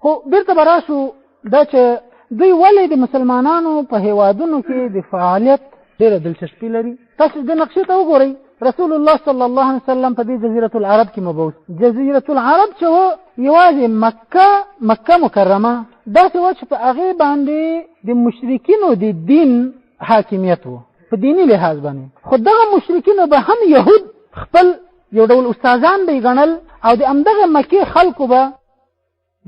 خو بیرته به راشو دا چې دوی ولې د مسلمانانو په هیوادونو کې د فعالیت ډېره دلچسپي لري. تاسو د نقشې ته وګورئ. رسول الله صلی الله علیه وسلم په دې جزیرة العرب کې مبعوث. جزیرة العرب چې و یوازې مکه مکرمه داسې و چې په هغې باندې د مشرکینو د دین حاکمیت و په دیني لحاظ باندې. خو دغه مشرکینو به هم یهود خپل یو ډول استادان به یې ګڼل او د همدغه مکې خلکو به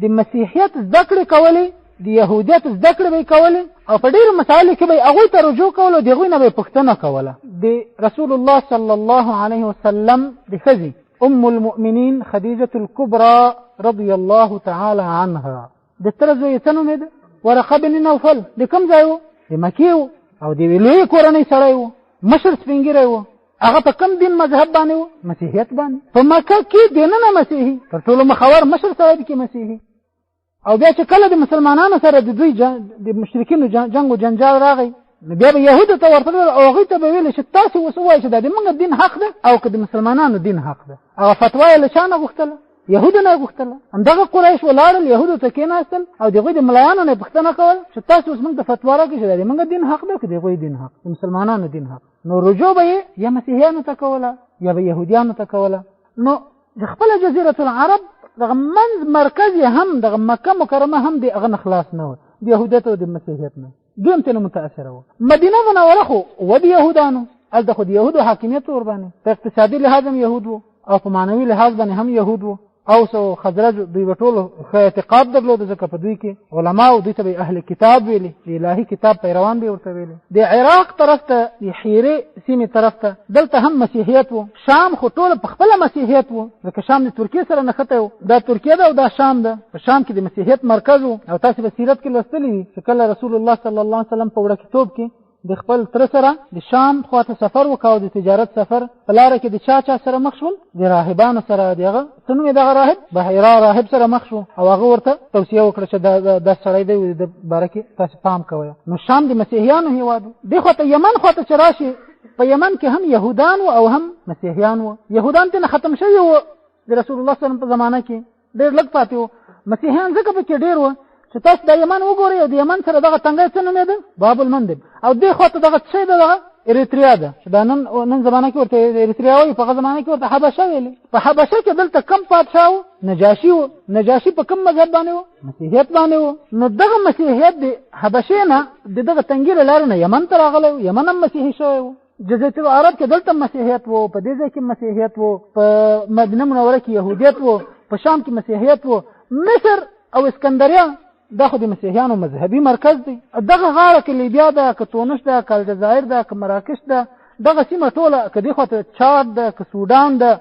د مسیحیت زده کړې کولې، د یهودیت زده کړې به یې کولې او په ډېرو مسایلو کې به یې هغوی ته رجوع کول او د هغوی نه به یې پوښتنه کوله. د رسول الله صلی الله علیه وسلم د ښځې ام المؤمنین خدیجة الکبرى رضی الله تعالی عنها د تره زوی یې څه نومېده؟ ورقه بن نوفل. د کوم ځای و؟ د مکې و او د یوې لویې کورنۍ سړی و، مشر سپین ږیری و. هغه په کوم دین مذهب باندې و؟ مسیحیت باندې. په مکه کې دینونه مسیحي، تر ټولو مخور مشر سړی کې مسیحي. او بیا چې کله د مسلمانانو سره د دوی د مشرکینو جنګ و جنجال راغی نو بیا به یهودو ته ورته ویل او هغوی ته به ویل چې تاسې اوس ووایئ چې دا د موږ دین حق ده او که د مسلمانانو دین حق ده. هغه فتوا یې له چا نه غوښتله؟ یهودو نه یې غوښتله. همدغه قریش ولاړل یهودو ته کېناستل او د هغوی د ملایانو نه یې پوښتنه کول چې تاسې اوس موږ ته فتوا راکړئ چې دا د موږ دین حق ده که د هغوی دین حق، د مسلمانانو دین حق. نو رجوع به یې یا مسیحیانو ته کوله یا به یهودیانو ته کوله. نو د خپله جزیرة العرب دغه منځ مرکز یې هم دغه مکه مکرمه هم د هغه نه خلاص نه و، د یهودیت او د مسیحیت نه. دوی هم ترې متاثره وو. مدینه منوره خو و د یهودانو، هلته خو د یهودو حاکمیت ورباندې، په اقتصادي لحاظ هم یهود وو او په معنوي لحاظ باندې هم یهود وو. اوس او خزرج دوی به ټولو ښه اعتقاد درلود ځکه په دوی کې علماو دوی ته به اهل کتاب ویلي، د الهي کتاب پیروان به ورته ویلي. د عراق طرف ته د حیرې سیمې طرف ته دلته هم مسیحیت و. شام خو ټوله په خپله مسیحیت و ځکه شام د ترکیې سره نښتی و. دا ترکیه ده او دا شام ده. په شام کې د مسیحیت مرکز و او تاسې به سیرت کې لوستلي وي چې کله رسول الله صلی الله علیه وسلم په وړکتوب کې د خپل تره سره د شام خواته سفر وکاو، د تجارت سفر. په لاره کې د چا سره مخ شول؟ د راهبانو سره. د هغه څه نوم یې دغه راهب؟ بحیرا راهب سره مخ شو او هغه ورته توصیه وکړه چې دا سړی دی د باره کې تاسې پام کوئ. نو شام د مسیحیانو هېواد و. دې خواته یمن خواته چې راشي په یمن کې هم یهودان و او هم مسیحیان و. یهودان ترې ختم شوي و د رسول الله صلی الله علیه وسلم په زمانه کې، ډېر لږ پاتې و. مسیحیان ځکه پکې ډېر و چې تاسو د یمن وګورئ او د یمن سره دغه تنګی څه نومېده؟ باب المندب. او دې خواته دغه څه ده؟ دغه اریتریا ده چې دا نن زمانه کې ورته اریتریا وایي، په هغه زمانه کې ورته حبشه ویلې. په حبشه کې دلته کم پادشاه و؟ نجاشي و. نجاشي په کوم مذهب باندې و؟ مسیحیت باندې و. نو دغه مسیحیت د حبشې نه د دغه تنګي له لارې نه یمن ته راغلی و. یمن هم مسیحي شوی و. جزیرة العرب کې دلته مسیحیت و، په دې ځای کې مسیحیت و، په مدینه منوره کې یهودیت و، په شام کې مسیحیت و. مصر او اسکندریه دا خو د مسیحیانو مذهبي مرکز دی. دغه غاړه کې لیبیا ده، که تونس ده، که الجزایر ده، که مراکش ده، دغه سیمه ټوله، که دې خواته چاد ده، که سودان ده،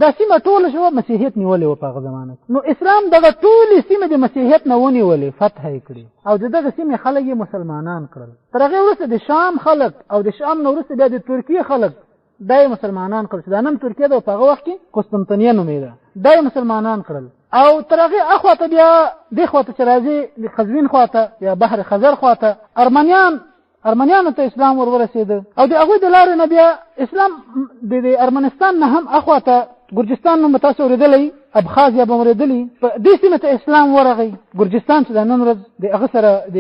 دا سیمه ټوله شوه مسیحیت نیولې وه په هغه زمانه کې. نو اسلام دغه ټولې سیمې د مسیحیت نه ونیولې، فتح یې کړي او د دغه سیمې خلک یې مسلمانان کړل. تر هغې وروسته د شام خلک او د شام نه وروسته بیا د ترکیې خلک دا یې مسلمانان کړل چې دا نن ترکیه ده او په هغه وخت کې قسطنطنیه نومېده. دا یې مسلمانان کړل. او تر هغې اخواته بیا دې خواته چې راځي د قزوین خواته یا بحر خزر خواته ارمنیانو ته اسلام ورسېده او د هغوی د لارې نه بیا اسلام د ارمنستان نه هم اخواته ګرجستان نوم به تاسو اورېدلی، ابخازیا به اورېدلي، په دې سیمې ته اسلام ورغی. ګرجستان چې دا نن ورځ د هغه سره د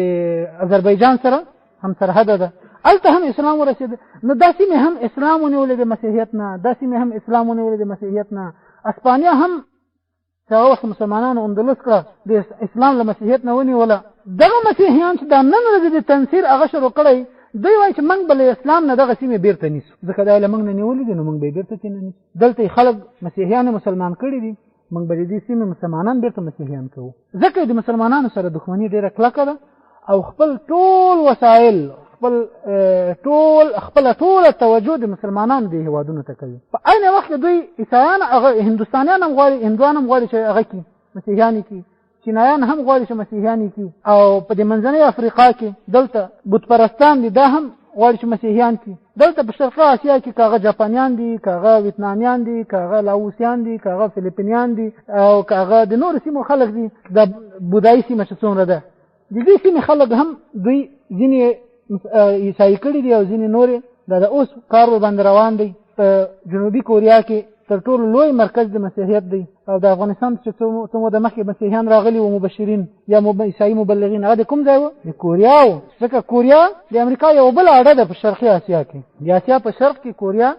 اذربایجان سره هم سرحده ده، هلته هم اسلام ورسېده. نو دا سیمې هم اسلام ونیولې د مسیحیت نه، دا سیمې هم اسلام ونیولې د مسیحیت نه. اسپانیا هم چې هغه وخت مسلمانانو اندلس کړه د اسلام له مسیحیت نه ونیوله. دغه مسیحیان چې دا نن ورځې د تنصیر هغه شروع کړی، دوی وایي چې موږ به له اسلام نه دغه سیمې بېرته نیسو ځکه دا یې له موږ نه نیولي دي، نو موږ به یې بېرته ترې نه نیسو. دلته یې خلک مسیحیان مسلمان کړي دي، موږ به د دې سیمې مسلمانان بېرته مسیحیان کوو. ځکه د مسلمانانو سره دښمني ډېره کلکه ده او خپل ټول وسایل خپل ټوله توجه د مسلمانانو د هېوادونو ته کوي. په عین وخت دوی عیسایان هندوستانیان هم غواړي، هندوان هم غواړي چې هغه کي مسیحیان کي، چینایان هم غواړي چې مسیحیان کي، او په دې منځنۍ افریقا کې دلته بت پرستان دي دا هم غواړي چې مسیحیان کي. دلته په شرقي اسیا کې که هغه جاپانیان دي، که هغه ویتنامیان دي، که هغه لاوسیان دي، که هغه فلیپینیان دي او که هغه د نورو سیمو خلک دي، د بودایي سیمه چې څومره ده د دې سیمې خلک هم دوی ځینې عیسایي کړي دي او ځینې نورې دا د اوس کار باندې روان دی. په جنوبي کوریا کې تر ټولو لوی مرکز د مسیحیت دی او د افغانستان چې څو موده مخکې مسیحیان راغلي وو مبشرین یا عیسایي مبلغین، هغه د کوم ځای وو؟ د کوریا وو. ځکه کوریا د امریکا یو بل اډه ده په شرقي اسیا کې، د اسیا په شرق کې کوریا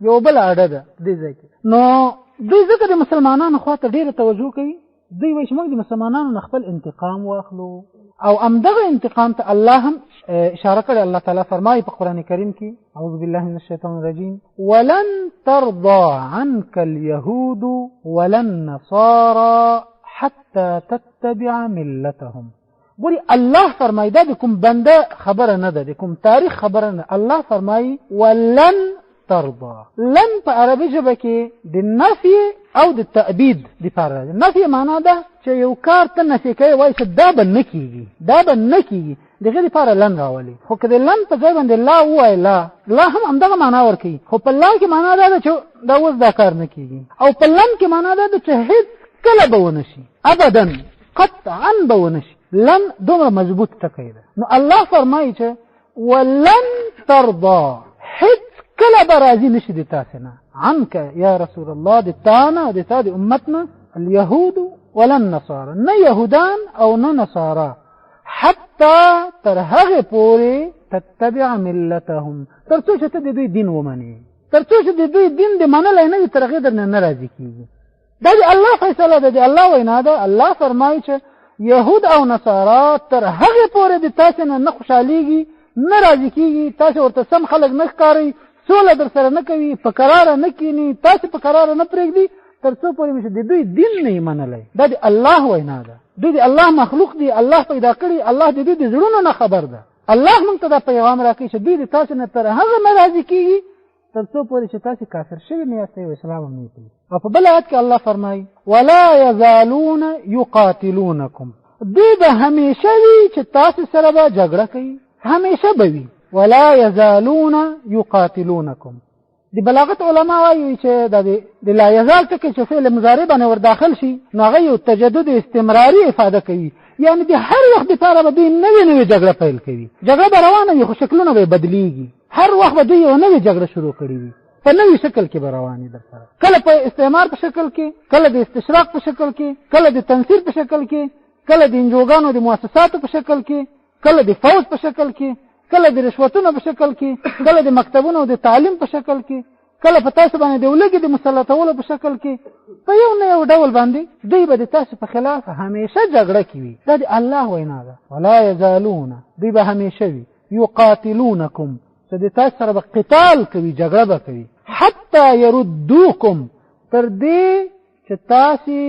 یو بل اډه ده دې ځای کې. نو دوی ځکه د مسلمانانو خواته ډېره توجه کوي، دوی وایي چې موږ د مسلمانانو نه خپل انتقام واخلو، او همدغه انتقام ته الله هم اشاره کړې. الله تعالی فرمایي په قرآن کریم کې اعوذ بالله من الشیطان الرجیم ولن ترضى عنك اليهود ولا النصارى حتى تتبع ملتهم. ګوري الله فرمایي دا د کوم بنده خبره نه ده، د کوم تاریخ خبره نه. الله فرمایي ولن ترضى. لن په عربي ژبه کې د نفي او د تأبید لپاره. نفي معنا ده چې یو کار ته نفي کوي، وایي چې دا به نه کېږي، دا به نه کېږي، دغه لپاره لن راولي. خو که د لن په ځای باندې لا ووایي، لا هم همدغه معنا ورکوي، خو په لا کې معنا دا ده چې دا اوس دا کار نه کېږي، او په لن کې معنا دا ده چې هېڅ کله به ونه شي، ابدا قطعا به ونه شي. لن دومره مضبوط ټکی ده. نو الله فرمایي چې ولن ترضى، هېڅ کله به راضي نشي د تاسې نه، عنك یا رسول الله، د تا نه، د تا د امتنا، اليهود ولا النصارى، نه یهودان او نه نصارا، حتی تر هغه پورې تتبع ملتهم، تر څو چې ته د دوی دین ومنې، تر څو چې د دوی دین د منلی نه وي، تر هغې درنه نه راضي کېږي. دا د الله فیصله ده، د الله وینا ده. الله فرمایي چې یهود او نصارا تر هغې پورې د تاسې نه خوشحالېږي، نه راضي کېږي، تاسې ورته سم خلک نه ښکارئ، سوله در سره نه کوي، په قراره نه کینی، تاسې په قراره نه پرېږدي، تر څو پورې چې د دوی دین نه یې منلی. دا د الله وینا ده، دوی د الله مخلوق دي، الله پیدا کړي، الله د دوی د زړونو نه خبر ده. الله موږ ته دا پیغام راکوي چې دوی د تاسې نه تر هغه نه راضي کېږي تر څو پورې چې تاسې کافر شوي نه یاستئ او اسلام هم نه کوي. او په بل آیت کې الله فرمایي ولا یزالون یقاتلونکم، دوی به همیشه وي چې تاسې سره به جګړه کوي، همیشه به وي. ولا یزالون یقاتلونکم. د بلاغت علما وایي چې د لا یزال ټکی چې فعل مضارع باندې ور داخل شي، نو هغه یو تجدد استمراري افاده کوي، یعنی د هر وخت دپاره به دوی نوې نوې جګړه پیل کوي. جګړه به روانه وي، خو شکلونه به یې بدلېږي. هر وخت به دوی یو نوې جګړه شروع کړې وي، په نوي شکل کې به روانې در سره، کله په استعمار په شکل کې، کله د استشراق په شکل کې، کله د تنصیر په شکل کې، کله د انجوګانو د مؤسساتو په شکل کې، کله د فوج په شکل کې، کله د رشوتونو په شکل کې، کله د مکتبونو د تعلیم په شکل کې، کله په تاسو باندې د ولګي د مسلطولو په شکل کې، په یو نه یو ډول باندې دوی به د تاسو په خلاف همیشه جګړه کوي. دا د الله وینا ده. ولا یزالون، دوی به همیشه وي، یقاتلونکم، چې د تاسو سره به قتال کوي، جګړه به کوي، حتی یردوکم، تر دې چې تاسې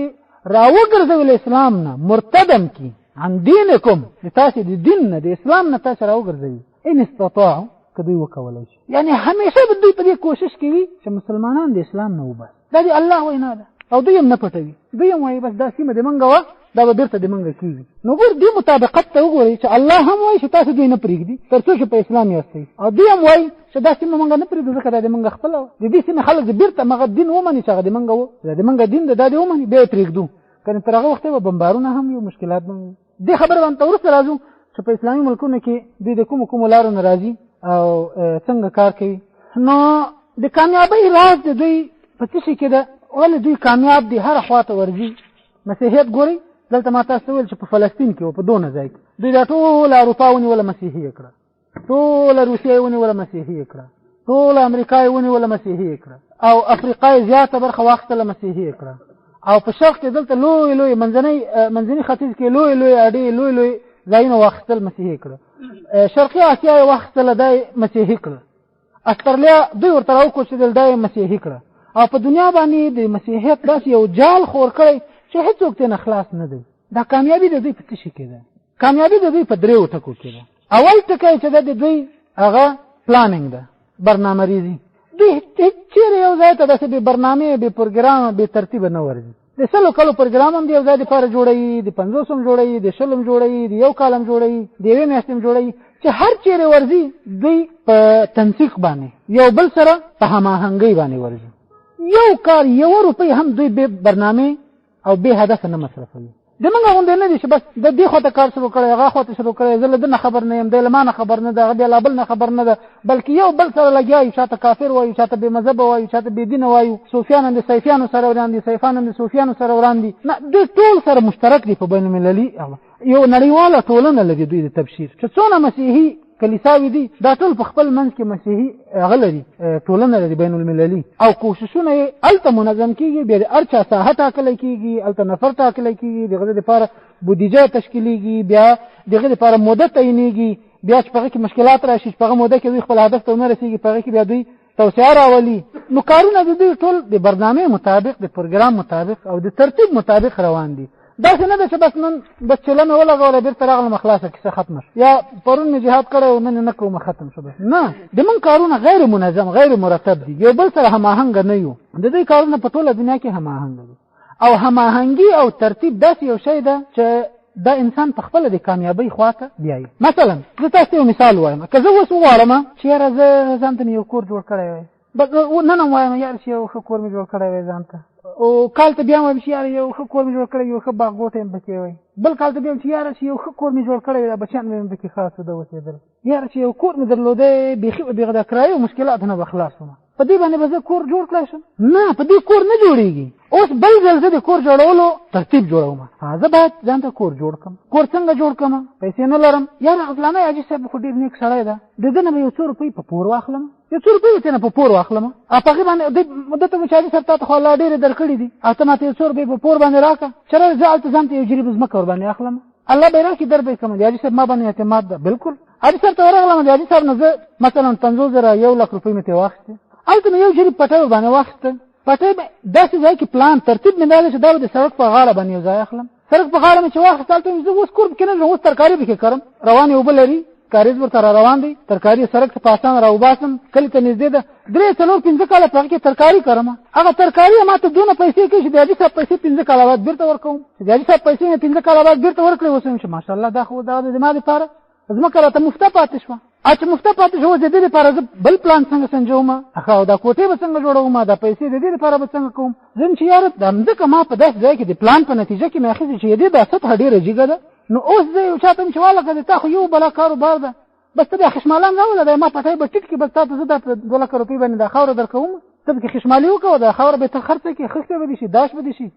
راوګرځوي اسلام نه، مرتدم کی عن دینکم، چې تاسې د دین نه، د اسلام نه تاسې راوګرځوي، ان استطاعوا، که دوی وکولی شي. یعنی همیشه به دوی په دې کوشش کوي چې مسلمانان د اسلام نه وباسي. دا د الله وینا ده، او دوی هم نه پټوي. دوی هم وایي بس دا سیمه د منګه وه، دا به بېرته د منګه کېږي. نو ګور دې مطابقت ته وګورئ چې الله هم وایي چې تاسو دوی نه پرېږدي تر څو چې په اسلام یاستئ، او دوی هم وایي چې دا سیمه منګه نه پرېږدو ځکه دا د منګه خپله وه. د دې سیمې خلک د بېرته مغه دین ومني چې هغه د منګه وه، دا د منګه دین ده، دا دې ومني، بیا یې پرېږدو. کنې تر هغه وخته به بمبارونه هم وي، مشکلات به هم وي. دې خبره باندې وروسته راځو چې په اسلامي ملکونو کې دوی د کومو لارو نه راځي او څنګه کار کوي. نو د کامیابۍ راز د دوی په څه شي کې ده؟ ولې دوی کامیاب دي، هره خوا ته ورځي. مسیحیت ګورئ، دلته ما تاسو ته ویل چې په فلسطین کې و، په دونه ځای کې دوی دا ټوله اروپا ونیوله مسیحي یې کړه، ټوله روسیه یې ونیوله مسیحي یې کړه، ټوله امریکا یې ونیوله مسیحي یې کړه، او افریقا یې زیاته برخه واخیستله مسیحي یې کړه، او په شرق کې دلته لوی منځني ختیځ کې لوی اډې لوی ځایونه واخیستل، مسیحي یې کړه. شرقي اسیا یې واخیستله، دا یې مسیحي کړه. استرالیا دوی ورته راوکوچېدل، دا یې مسیحي کړه. او په دنیا باندې د مسیحیت داسې یو جال خور کړی چې هېڅوک ترې نه خلاص نه دی. دا کامیابي د دوی په څه شي کې ده؟ کامیابي د دوی په دریو ټکو کې ده. اول ټکی چې ده د دوی هغه پلانینګ ده، برنامه ریزي. دوی هېڅ چېرې یو ځای ته داسې بې برنامې، بې پروګرامه، بې ترتیبه نه ورځي. د 100 کلو پروګرام هم د یو ځای دپاره جوړوي، د 50 هم جوړوي، د 20 هم جوړوي، د 1 کال هم جوړوي، د 1 میاشتې هم جوړوي، چې هر چېرې ورځي دوی په تنسیق باندې یو بل سره په هماهنګۍ باندې ورځي. یو کار 1 روپۍ هم دوی بې برنامې او بې هدفه نه مصرفوي. د موږ غوندې نه دي چې بس د دې خواته کار شروع کړی هغه خواته شروع کړی زه له ده نه خبر نه یم دی له ما نه خبر نه ده هغه بیا له بل نه خبر نه ده بلکې یو بل سره لګیا یو چاته کافر وایو چاته بې مذهبه وایو چاته بې دینه وایو صوفیان هم د سیفیانو سره وران دي سیفان هم د صوفیانو سره وران دي نه دوی ټول سره مشترک دي په بین المللي یو نړیواله ټولنه لري دوی د تبشیر چې څونه مسیحي کلیساوي دي دا ټول په خپل منځ کې مسیحي هغه لري ټولنه لري بین المللي او کوششونه یې هلته منظم کېږي بیا د هر چا ساحه ټاکلی کېږي هلته نفر ټاکلی کېږي د هغه دپاره بودیجه تشکیلیږي بیا د هغې دپاره موده تعینېږي بیا چې په هغه کې مشکلات راشي چې په هغه موده کې دوی خپل هدف ته ونه رسېږي په هغه کې بیا دوی توسعه راولي نو کارونه د دوی ټول د برنامې مطابق د پروګرام مطابق او د ترتیب مطابق روان دي داسې نه ده چې بس نن بس چله مې ولګوله بېرته راغلم خلاصه کیسه ختمه شو یا پرون مې جهاد کړی و نن یې نه کړو ختم شو بس نه د موږ کارونه غیر منظم غیر مرتب دي یو بل سره هماهنګه نه یو د دوی کارونه په ټوله دنیا کې هماهنګه دي او هماهنګي او ترتیب داسې یو شی ده چې دا انسان په خپله د کامیابۍ خواته بیایي مثلا زه تاسو ته یو مثال وایم که زه اوس وغواړم چې یاره زه ځان ته مې یو کور جوړ کړی وی نن هم وایم یاره چې یو ښه کور مې جوړ کړی وی ځان ته او کال ته بیا وایم چې یاره یو ښه کور مې جوړ کړی یو ښه باغ یم پکې وی بل کال ته بیا وایم چې یاره چې یو ښه کور مې جوړ کړی وی دا بچیان مې هم پکې خاص ده اوسېدل یاره چې یو کور مې درلودی بیخي به بېغه د کرایې او مشکلاتو نه به خلاص وم په دې باندې به زه کور جوړ کړی شم نه په دې کور نه جوړېږي اوس بل ځل زه د کور جوړولو ترتیب جوړوم زه باید ځان ته کور جوړ کړم کور څنګه جوړ کړم پیسې نه لرم یاره فلانی حاجي صاحب خو ډېر نیک سړی ده د ده نه به یو څو روپۍ په پور واخلم یو څو روپۍ ورته نه په پور واخلم او په هغې باندې ده ته مې چې حاجي صاحب تا ته خو الله ډېرې درکړي دي او ته ماته یو څو روپۍ په پور باندې راکړه چېرې زه هلته ځان ته یو جریب ځمکه ورباندې اخلم الله به یې راکړي در به یې کړم د حاجي صاحب ما باندې اعتماد ده بلکل حاجي صاحب ته ورغلم د حاجي صاحب نه زه مثلا 50,000 1 لک روپۍ مې ترې واخېستې هلته مې یو جریب پټی ورباندې واخېسته پټی داسې ځای کې پلان ترتیب مې دا دی چې دا به د سړک په غاړه باندې یو ځای اخلم سړک په غاړه مې چې واخېست هلته مې زه اوس کور پکې نه لرم اوس ترکاري پکې کرم روانې اوبه لري کاریز ورته را روان دی ترکاري سړک ته په اسانه راوباسم کلي ته نږدې ده 3 4 5 کاله په هغې کې ترکاري کرم هغه ترکاري ما ته دونه پیسې کوي چې د حاجي صاحب پیسې 15 کاله بعد بېرته ورکوم چې د حاجي صاحب پیسې مې 15 کاله بعد بېرته ورکړې اوس وایم چې ماشاءالله دا خو دا د زما دپاره ځمکه راته مفته پاتې شوه چې مفته پاتې شوه اوس د دې دپاره زه بل پلان څنګه سنجوم او دا کوټې به څنګه جوړوم دا پیسې د دې دپاره به څنګه کوم زه چې یاره دا مځکه ما په داسې ځای کې د پلان په نتیجه کې مې اخېستې چې د دې دا سطحه ډېره جګه ده نو اوس زه یو چا ته یم چې والله تا خو یو بلا کاروبار ده بس ته بیا خشمالان راوله دا ما پټی به ټیټ کړي بس تا ته زه دا 2 لک روپۍ باندې دا خاوره در کوم ته پکې خشمالي وکړه دا خاوره به ته خرڅه کړي خښته به دې شي داش به دې شي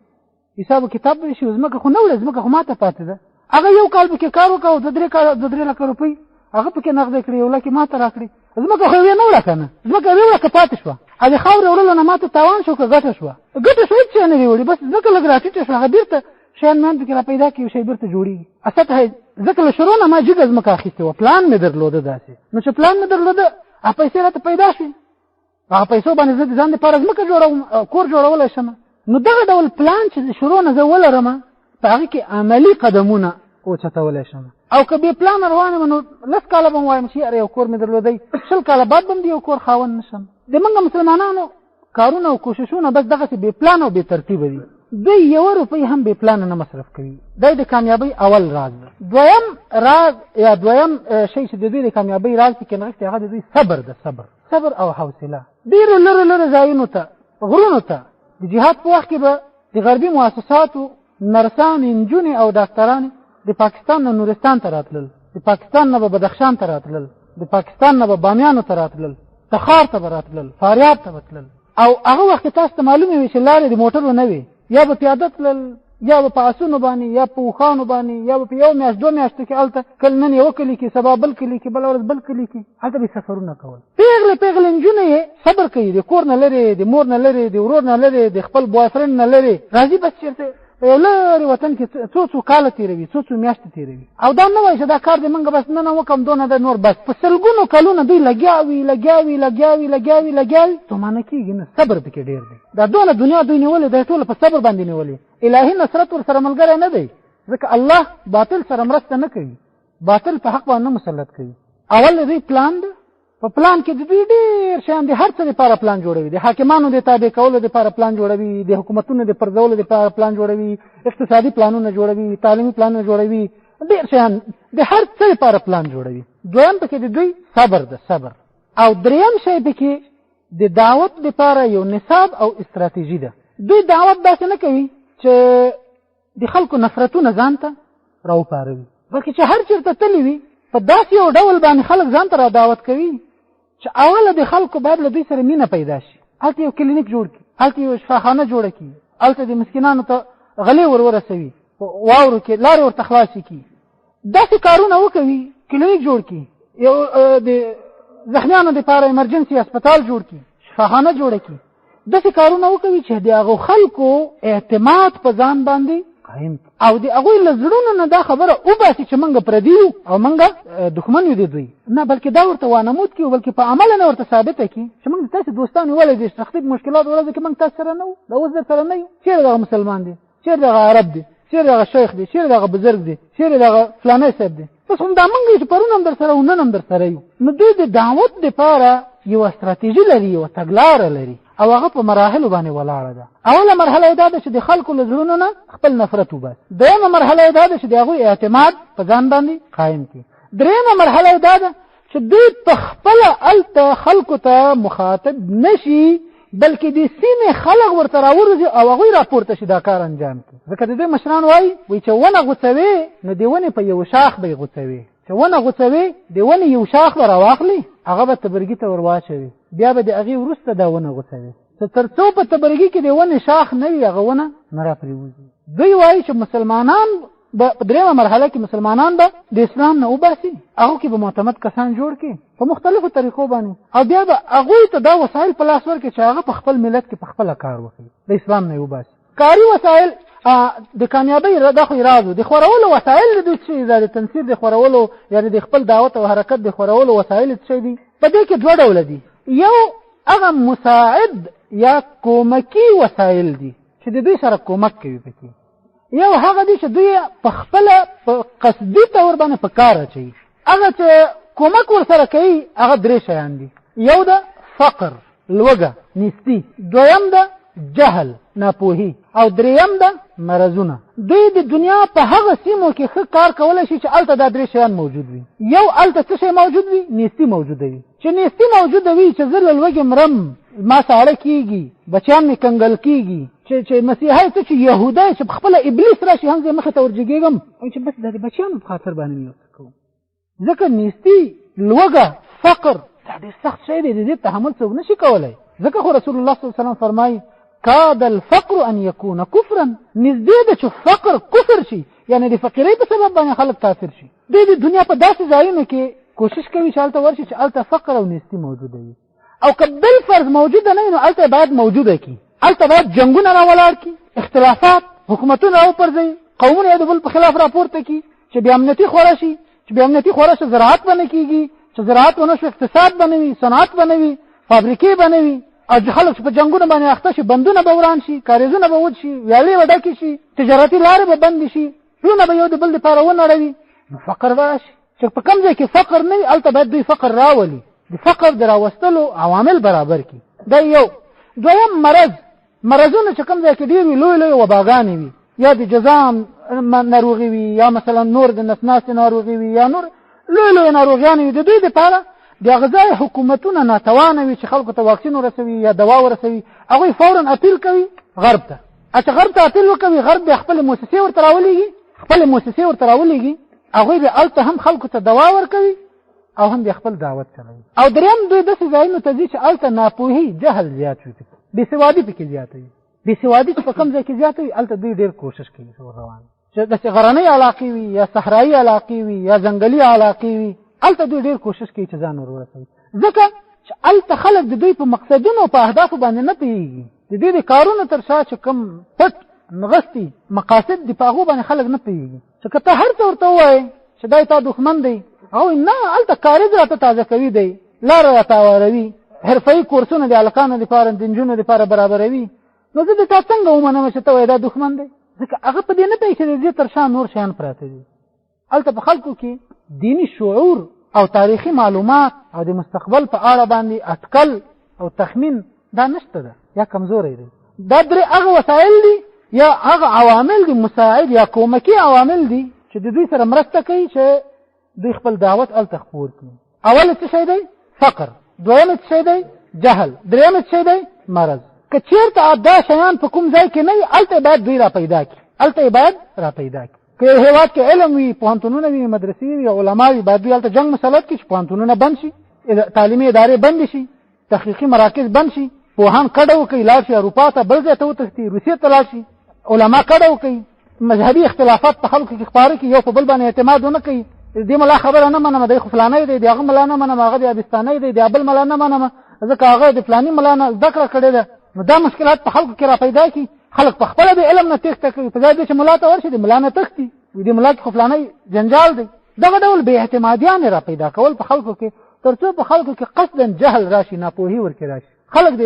حساب کتاب به دې شي ځمکه خو نه وړه ځمکه خو ما ته پاتې ده هغه یو کال پکې کار وکړه او 2 لک روپۍ هغه پکې نغدې کړې 1 لک ما ته راکړې ځمکه خو یې نه وړه که نه ځمکه یې وړه که پاتې شوه د خاورې وړلو نه ما ته تاوان شو که ګټه شوه هېڅ شی نه دې وړي بس ځمکه لږ را ټیټه شوه هغه بېرته شیان میان پکې را پیدا کړي یو شی بېرته جوړېږي سطحه ځکه له شروع نه ما جګه ځمکه اخیستې وه پلان مې درلوده داسې نو چې پلان مې درلوده هغه پیسې راته پیدا شوې هغه پیسو باندې زه د ځان دپاره ځمکه جوړوم کور جوړولی شم نو دغه ډول پلان چې د شروع نه زه ولرم په هغې کې عملي قدمونه اوچتولی شم او که بې پلانه روان یم نو 10 کاله به م وایم چې یاره یو کور مې درلودی 20 کاله بعد به م د یو کور خاوند نه شم د موږ مسلمانانو کارونه او کوششونه بس دغسې بې پلان او بې ترتیبه دي دوی 1 روپۍ هم بې پلانه نه مصرف کوي دا د کامیابۍ اول راز ده دویم راز یا دویم شی چې د دوی د کامیابۍ راز پکې نغښتی هغه د دوی صبر ده صبر او حوصله ډېرو لرو ځایونو ته غرونو ته د جهاد په وخت کې به د غربي مؤسساتو نرسان نجونې او ډاکټرانې د پاکستان نه نورستان ته راتلل د پاکستان نه به بدخشان ته راتلل د پاکستان نه به بامیانو ته راتلل تخار ته به راتلل فاریاب ته به تلل او هغه وخت تاسو ته معلومې وي چې لارې د موټرو نه وي یا به پیاده تلل یا به په آسونو باندې یا په اوښانو باندې یا به په 1 میاشت 2 میاشتو کې هلته کله نن یوه کلي کې سبا بل کلي کې بله ورځ بل کلي کې هلته به سفرونه کول پېغلې نجونې یې صبر کوي د کور نه لرې د مور نه لرې د ورور نه لرې د خپل بوایفرنډ نه لرې راځي بس چېرته په یو لرې وطن کې څو کاله تېروي څو میاشتې تېروي او دا نه وایي چې دا کار د موږ بس نن وکړم دونه د نور بس په سلګونو کلونه دوی لګیا وي تومانه کېږي نه صبر پکې ډېر دی دا دونه دنیا دوی نیولې دا ټوله په صبر باندې نیولې الهي نصرت ورسره ملګری نه دی ځکه الله باطل سره مرسته نه کوي باطل په حق باندې مسلط کوي اول دوی پلان ده په پلان کې د دوی ډېر شیان د هر څه لپاره پلان جوړوي د حاکمانو د تابع کولو لپاره پلان جوړوي د حکومتونو د پرځولو لپاره پلان جوړوي اقتصادي پلانونه جوړوي تعلیمي پلانونه جوړوي ډېر شیان د هر څه لپاره پلان جوړوي دویم پکې د دوی صبر او دریم شی پکې د دعوت لپاره یو نصاب او استراتیژي ده دوی دعوت داسې نه کوي چې د خلکو نفرتونه ځان ته راوپاروي، بلکې چې هر چېرته تللی وي په داسې یو ډول باندې خلک ځان ته را دعوت کوي چې اوله د خلکو باید له دوی سره مینه پیدا شي. هلته یو کلینیک جوړ کړي، هلته یو شفاخانه جوړه کړي، هلته د مسکینانو ته غلې ورسوي، واورو کې لارې ورته خلاصې کړي، داسې کارونه وکوي، کلینیک جوړ کړي، یو د زخمیانو دپاره ایمرجنسي هسپتال جوړ کړي، شفاخانه جوړه کړي، داسې کارونه وکوي چې د هغو خلکو اعتماد په ځان باندې قایم او د هغوی له زړونو نه دا خبره وباسي چې موږ پردي یو او موږ دښمن یو د دوی نه، بلکې دا ورته وانمود کړي، بلکې په عمله نه ورته ثابته کړي چې موږ تاسې دوستان یو، ولې د سختۍ مشکلات ورځو کې موږ تاسو سره نه وو، دا اوس در سره نه یو، چېرې دغه مسلمان دی، چېرې دغه عرب دی، چېرې دغه شیخ دی، چېرې دغه بزرګ دی، چېرې دغه فلانی صاحب دی، بس همدا موږ چې پرون هم در سره وو، نن هم در سره یو. نو دوی د دعوت دپاره یوه ستراتیژي لري، یوه تګلاره لري او هغه په مراحلو باندې ولاړه ده. اوله مرحله یې دا ده چې د خلکو له زړونو نه خپل نفرت وباسي. دویمه مرحله یې دا ده چې د هغوی اعتماد په ځان باندې قایم کړي. دریمه مرحله یې دا ده چې دوی په خپله هلته خلکو ته مخاطب نه شي، بلکې د سیمې خلک ورته راورځي او هغوی راپورته شي دا کار انجام کړي. ځکه د دوی مشران وایي چې ونه غوڅوي نو د ونې په یو شاخ به یې غوڅوي، چې ونه غوڅوي د ونې یو شاخ به راواخلي، هغه به تبرګي ته ور واچوي، بیا به د هغې وروسته دا ونه غوڅوي، تر څو په تبرګي کې د ونې شاخ نه وي هغه ونه نه راپرېوځي. دوی وایي چې مسلمانان په دریمه مرحله کې مسلمانان به د اسلام نه وباسي، هغو کې به معتمد کسان جوړ کړي په مختلفو طریقو باندې، او بیا به هغوی ته دا وسایل په لاس ورکړي چې هغه په خپل ملت کې په خپله کار وکړي، د اسلام نه یې وباسي. کاري وسایل د کامیابۍ دا خو راز د خورولو وسایل د دوی څه دي، د تنصیر د خورولو یعنې د خپل دعوت او حرکت د خورولو وسایل څه دي؟ په دې کې دوه ډوله دي. یو هغه مساعد یا کومکی وسایل دي چې د دوی سره کومک کوي پکې، یو هغه دي چې دوی په خپله په قصدي طور باندې په کار اچوي. هغه چې کومک ورسره کوي هغه درې شیان دي. یو ده فقر، لوږه، نیستي، دویم ده جهل، ناپوهي، او دریم ده مرضونه. دوی د دنیا په هغه سیمو کې ښه کار کولی شي چې هلته دا درې شیان موجود وي. یو هلته څه شی موجود وي؟ نیستي موجوده وي. چې نیستي موجوده وي چې زه له لوږې مرم، ما ساړه کېږي، بچیان مې کنګل کېږي، چې مسیحی څه چې یهودی چې په خپله ابلیس راشي هم زه مخې ته ورجګېږم چې بس دا د بچیانو په خاطر باندې مې ورته کوم. ځکه نیستي، لوږه، فقر دا ډېر سخت شی دی، د دې تحمل څوک نه شي کولی. ځکه خو رسول الله صلی الله علیه وسلم فرمایي کاد الفقر ان یکون کفرا، نږدې ده چې فقر کفر شي، یعنې د فقیرۍ په سبب باندې خلک کافر شي. دوی د دنیا په داسې ځایونو کې کوشش کوي چې هلته ورشي چې هلته فقر او نیستي موجوده وي، او که بالفرض موجوده نه وي نو هلته باید موجوده کړي، هلته باید جنګونه را ولاړ کړي، اختلافات، حکومتونه راوپرځوي، قومونه یو د بل په خلاف راپورته کړي، چې بې امنیتي خوره شي، چې بې امنیتي خوره شي زراعت به نه کېږي، چې زراعت ونه شو اقتصاد به نه وي، صنعت به نه وي، فابریکې به نه وي، او خلک چې په جنګونو باندې اخته شي، بندونه به وران شي، کاریزونه به وچ شي، ویالې به ډکې شي، تجارتي لارې به بندې شي، پلونه به یو د بل دپاره ونړوي، نو فقر به راشي. چې په کوم ځای کې فقر نه وي هلته باید دوی فقر راولي، د فقر د راوستلو عوامل برابر کړي. دا یو. دویم مرضونه چې کوم ځای کې ډېر وي، لوی لوی وباګانې وي، یا د جذام ناروغي وي، یا مثلا نور د نس ناستې ناروغي وي، یا نور لوی لوی ناروغیانې وي، د دوی دپاره د غذای حکومتونه ناتوانه وي چې خلکو ته واکسین ورسوي یا دوا ورسوي، هغوی فورا اپیل کوي غرب ته. چې غرب ته اپیل وکوي، غرب بیا خپلې مؤسسې ورته راولېږي، هغوی بیا هلته هم خلکو ته دوا ورکوي او هم بیا خپل دعوت چلوي. او دریم دوی داسې ځایونو ته ځي چې هلته ناپوهي، جهل زیات وي، بېسوادي پکې زیاته وي. بېسوادي چې په کوم ځای کې زیاته وي هلته دوی ډېر کوشش کوي روان چې داسې غرنۍ علاقې وي یا صحرایي علاقې وي یا ځنګلي علاقې وي، هلته دوی ډېر کوشش کوي چې ځان ور ورسوي. ځکه چې هلته خلک د دوی په مقصدونو او په اهدافو باندې نه پوهېږي، د دوی د کارونو تر شا چې کوم پټ نغښتي مقاصد دي په هغو باندې خلک نه پوهېږي. چې که ته هر څه ورته ووایې چې دا تا دښمن دی، هغوی نه، هلته کاریز راته تازه کوي دی، لاره راته هواروي، حرفهیي کورسونه د هلکانو دپاره د نجونو دپاره برابروي، نو زه د تا څنګه ومنم چې ته وایې دا دښمن دی؟ ځکه هغه په دې نه پوهېږي چې د دې تر شا نور شیان پراته دي. هلته په خلکو کې دیني شعور او تاریخي معلومات او د مستقبل په اړه باندې اټکل او تخمین دا نشته ده یا کمزوری دی. دا درې هغه وسایل دي یا هغه عوامل دي، مساعد یا کومکي عوامل دي چې د دوی سره مرسته کوي چې دوی خپل دعوت هلته خپور کړي. اول څه شی دی؟ فقر. دویم څه شی دی؟ جهل. دریم څه شی دی؟ مرض. که چېرته دا شیان په کوم ځای کې نه وي هلته باید دوی را پیدا کړي. هلته یې باید را پیدا کړي. که هېواد کې علم وي، پوهنتونونه وي، مدرسې وي، علما وي، باید دوی هلته جنګ مسلط کړي چې پوهنتونونه بند شي، تعلیمي ادارې بند شي، تحقیقي مراکز بند شي، پوهان کډه وکړي لاړ شي اروپا ته، بل ځای ته وتښتي، روسیې ته لاړ شي، علما کډه وکړي، مذهبي اختلافات په خلکو کې خپاره کړي، یو په بل باندې اعتماد ونه کوي. دې ملا خبره نه منم، دی خو فلانی دی، د هغه ملا نه منم، هغه د ابستانی دی، د بل ملا نه منم، ځکه هغه د فلاني ملا نه زده کړه کړې ده. نو دا مشکلات په خلکو کې را پیدا کړي. خلک په خپله د علم نه تېښته کوي، په ځای دی چې ملا ته ورشي د ملا نه تښتي، د ملا کې خو فلانی جنجال دی. دغه ډول بې اعتمادیانې را پیدا کول په خلکو کې، تر څو په خلکو کې قصدا جهل راشي، ناپوهي ورکې راشي. خلک د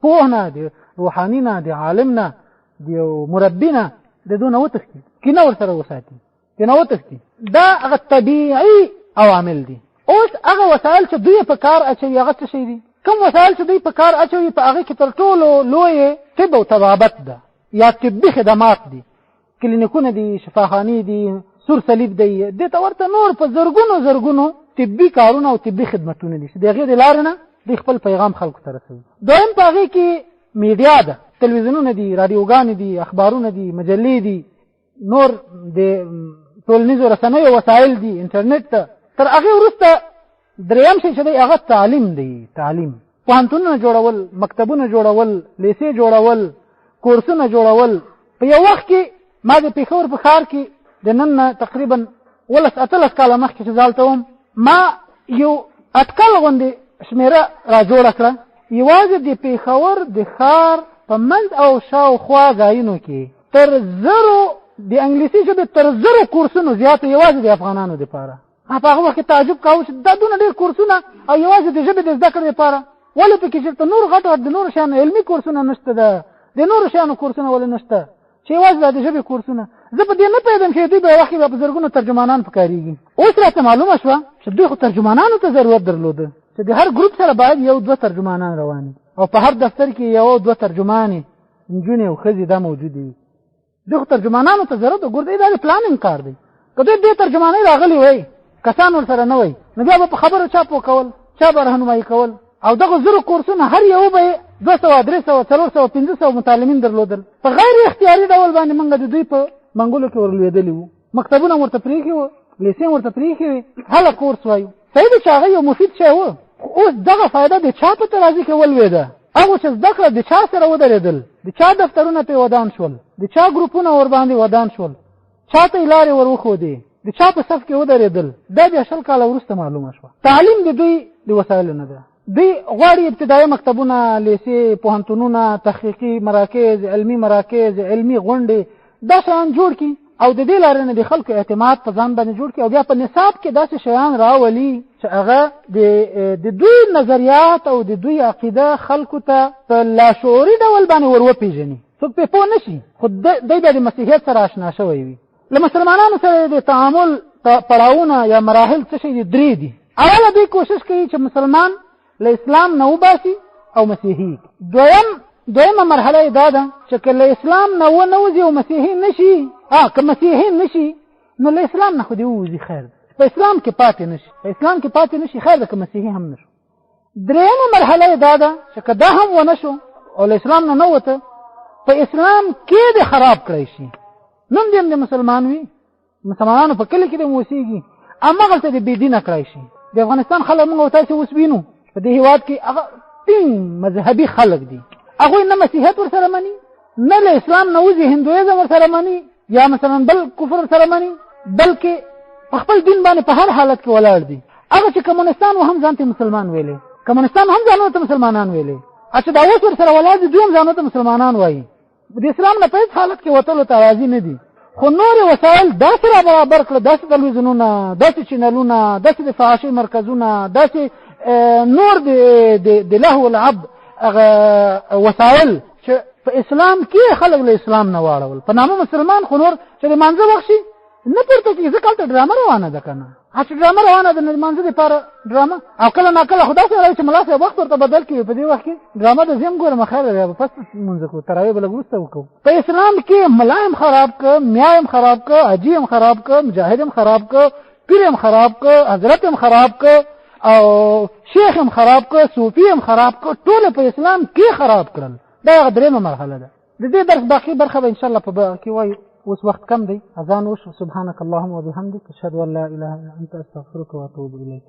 پوه نه، د روحاني نه، د عالم نه، د یو مربي نه د دونه وتښتي، کینه ورسره وساتي، کینه وتښتي. دا هغه طبیعي عوامل دي. اوس هغه وسایل چې دوی په کار اچوي هغه څه شي دي؟ کوم وسایل چې دوی په کار اچوي په هغه کې تر ټولو لوی طب او طبابت ده یا طبي خدمات دي، کلینیکونه دي، شفاخانې دي، سور صلیب دی، دې ته ورته نور په زرګونو طبي کارونه او طبي خدمتونه دي چې د هغې د لارې نه دوی خپل پیغام خلکو ته رسوي. دویم په هغې کې میډیا ده، تلویزیونونه دي، راډیوګانې دي، اخبارونه دي، مجلې دي، نور د ټولنیزو رسنیو وسایل دي، انټرنیټ ته. تر هغې وروسته دریم شی چې دی هغه تعلیم دی. تعلیم، پوهنتونونه جوړول، مکتبونه جوړول، لیسې جوړول، کورسونه جوړول. په یو وخت کې ما د پېښور په ښار کې د نن نه تقریبا 18 کاله مخکې چې زه هلته وم، ما یو اټکل غوندې شمېره را جوړه کړه. یوازې د پېښور د ښار په منځ او شاوخوا ځایونو کې تر 1000 د انګلیسي ژبې تر 1000 کورسونو زیات یوازې د افغانانو دپاره. په هغه وخت کې تعجب کاوه چې دا دونه ډېر کورسونه او یوازې د ژبې د زده کړې دپاره، ولې پکې چېرته نور غټ غټ د نورو شیانو علمي کورسونه نشته ده، د نورو شیانو کورسونه ولې نشته چې یوازې دا د ژبې کورسونه؟ زه په دې نه پوهېدم چې دوی په وخت کې به په زرګونو ترجمانان پکارېږي. اوس راته معلومه شوه چې دوی خو ترجمانانو ته ضرورت درلوده چې د هر ګروپ سره باید 1-2 ترجمانان روان وي او په هر دفتر کې 1-2 ترجمانې نجونې او ښځې دا موجودې وي. دوی خو ترجمانانو ته ضرورت وګورئ، دا د پلانینګ کار دی. که دوی دې ترجمانۍ راغلي وای، کسان ورسره نه وای، نو بیا به په خبرو چا پوکول، چا به رهنمایي کول. او دغه 1000 کورسونه هر یو به 200 300 400 500 متعلمین درلودل. په غیر اختیاري ډول باندې موږ د دوی په منګولو کې ورلوېدلي وو، مکتبونه ورته پرېښي وو، لیسې ورته پرېښي وې، هله کورس وایو. صحیح دی چې هغه یو مفید شی و. اوس دغه فایده د چا په ترازي کې ولوېده؟ هغه چې زده کړه د چا سره ودرېدل، د چا دفترونه پرې ودان شول، د چا ګروپونه ورباندې ودان شول، چا ته یې لارې ور وښودې، د چا په صف کې ودرېدل. دا بیا 20 کاله وروسته معلومه شوه. تعلیم د دوی د وسایلو نه ده. دوی غواړي ابتدایي مکتبونه، لیسې، پوهنتونونه، تحقیقي مراکز، علمي مراکز، علمي غونډې دا شیان جوړ کړي او د دې لارې نه د خلکو اعتماد په ځان باندې جوړ کړي او بیا په نصاب کې داسې شیان راولي چې هغه د دوی نظریات او د دوی عقیده خلکو ته په لاشعوري ډول باندې ور وپېژني. څوک پرې پوه نه شي، خو دوی بیا د مسیحیت سره اشنا شوی وي. له مسلمانانو سره د تعامل پړاوونه یا مراحل څه شي دي؟ 3 دي. اوله دوی کوشش کوي چې مسلمان له اسلام نه وباسي او مسیحي. دویمه مرحله دا ده چې که له اسلام نه ونوځي او مسیحي نشي، که مسیحي نشي نو له اسلام نه خو دې ووځي، خیر ده. په اسلام کې پاتې نشي، په اسلام کې پاتې نشي، خیر ده که مسیحي هم نشو. درېیمه مرحله دا ده چې که دا هم ونه شو او له اسلام نه نوته، په اسلام کې دې خراب کړی شي. نن دې هم د مسلمان وي، مسلمانانو په کلي کې دې اوسېږي، هماغلته دې بې دینه کړی شي. د افغانستان خلک موږ او تاسې اوس وینو په دې هېواد کې هغه مذهبي خلک دي، هغوی نه مسیحیت ورسره مني، نه له اسلام نه وځي هندویزم ورسره مني یا مثلا بل کفر ورسره مني، بلکې په خپل دین باندې په هر حالت کې ولاړ دي. هغه چې کمونستان و هم ځان ته مسلمان ویلې، کمونستان هم ځانونو ته مسلمانان ویلې، چې دا اوس ورسره ولاړ دي دوی هم ځانونو ته مسلمانان وایي. د اسلام نه په هېڅ حالت کې وتلو ته راضي نه دي. خو نورې وسایل داسې را برابر کړه، داسې تلویزیونونه، داسې چینلونه، داسې د فحاشۍ مرکزونه، داسې نور د لهو العب وسایل چې په اسلام کې خلک له اسلام نه واړول په نامه مسلمان، خو نور چې د مانځه وخت شي نه پورته کېږي. ځکه هلته ډرامه روانه ده که نه، چې ډرامه روانه ده د مانځه دپاره ډرامه، او کله ناکله خو داسې راوي چې ملا صاحب وخت ورته بدل کړي. په دې وخت کې ډرامه د زه هم ګورم، خیر دی به پس لمونځ کوو، تراویح به لږ وروسته وکړو. په اسلام کې ملا هم خراب که، میا هم خراب که، حاجي هم خراب که، مجاهد هم خراب که، پیر هم خراب که، حضرت هم خراب که، او شیخ هم خراب که، صوفي هم خراب که، ټول په اسلام کې خراب کړل. دا یوه درېیمه مرحله ده. د دې درس باقي برخه به انشاءالله په کې وایو. اوس وخت کم دی، اذان وشو. سبحانك اللهم وبحمدك اشهد ان لا اله الا انت استغفرك واتوب الیک.